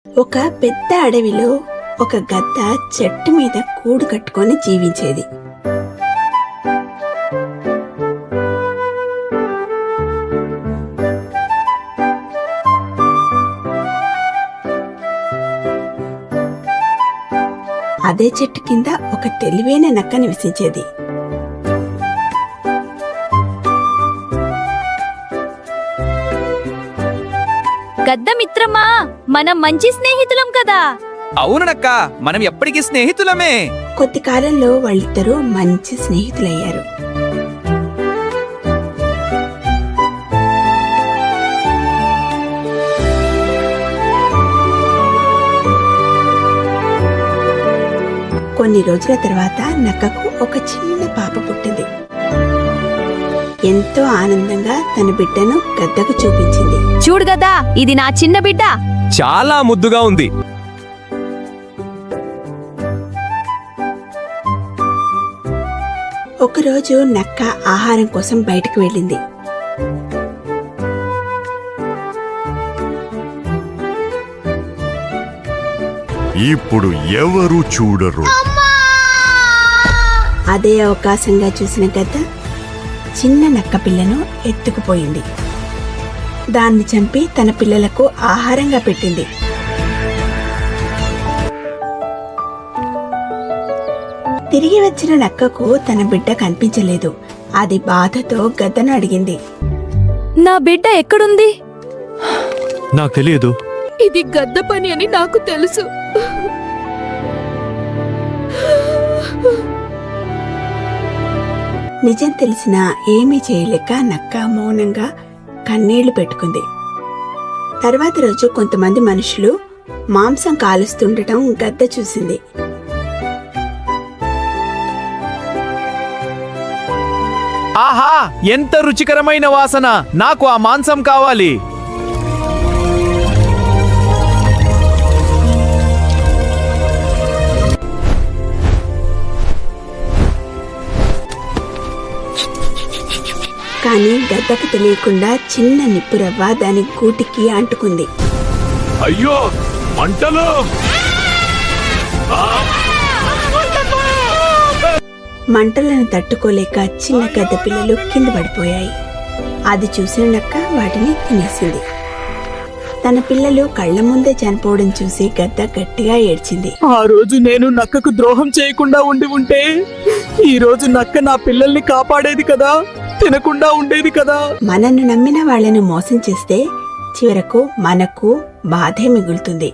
ఒక పెద్ద అడవిలో ఒక గద్ద చెట్టు మీద కూడు కట్టుకొని జీవించేది. అదే చెట్టు కింద ఒక తెలివైన నక్క నివసించేది. గద్ద మిత్రమా, మనం మంచి స్నేహితులం కదా. అవునక్క, మనం ఎప్పటికీ స్నేహితులమే. కొద్ది కాలంలో వాళ్ళిద్దరూ మంచి స్నేహితులయ్యారు. కొన్ని రోజుల తర్వాత నక్కకు ఒక చిన్న పాప పుట్టింది. ఎంతో ఆనందంగా తన బిడ్డను గద్దకు చూపించింది. చూడు గదా, ఇది నా చిన్న బిడ్డ. చాలా ముద్దుగా ఉంది. ఒకరోజు నక్క ఆహారం కోసం బయటకు వెళ్ళింది. ఇప్పుడు ఎవరు చూడరు. అదే అవకాశంగా చూసిన గద్ద చిన్న నక్క పిల్లను ఎత్తుకుపోయింది. దాన్ని చంపి తన పిల్లలకు ఆహారంగా పెట్టింది. తిరిగి వచ్చిన నక్కకు తన బిడ్డ కనిపించలేదు. అది బాధతో గద్దను అడిగింది. నా బిడ్డ ఎక్కడుంది? నాకు తెలియదు. ఇది గద్ద పని అని నాకు తెలుసు. నిజం తెలిసినా ఏమీ చేయలేక నక్క మౌనంగా కన్నీళ్లు పెట్టుకుంది. తర్వాత రోజు కొంతమంది మనుషులు మాంసం కాలుస్తుండటం గద్ద చూసింది. ఆహా, ఎంత రుచికరమైన వాసన! నాకు ఆ మాంసం కావాలి. కానీ గద్దకు తెలియకుండా చిన్న నిప్పురవ్వ దాని గూటికి అంటుకుంది. అయ్యో, మంటలు! మంటలను తట్టుకోలేక చిన్న గద్ద పిల్లలు కింద పడిపోయాయి. అది చూసిన నక్క వాటిని తినేసింది. తన పిల్లలు కళ్ల ముందే చనిపోవడం చూసి గద్ద గట్టిగా ఏడ్చింది. ఆ రోజు నేను నక్కకు ద్రోహం చేయకుండా ఉంటే ఈ రోజు నక్క నా పిల్లల్ని కాపాడేది కదా, తినకుండా ఉండేది కదా. మనను నమ్మిన వాళ్ళను మోసం చేస్తే చివరకు మనకు బాధే మిగులుతుంది.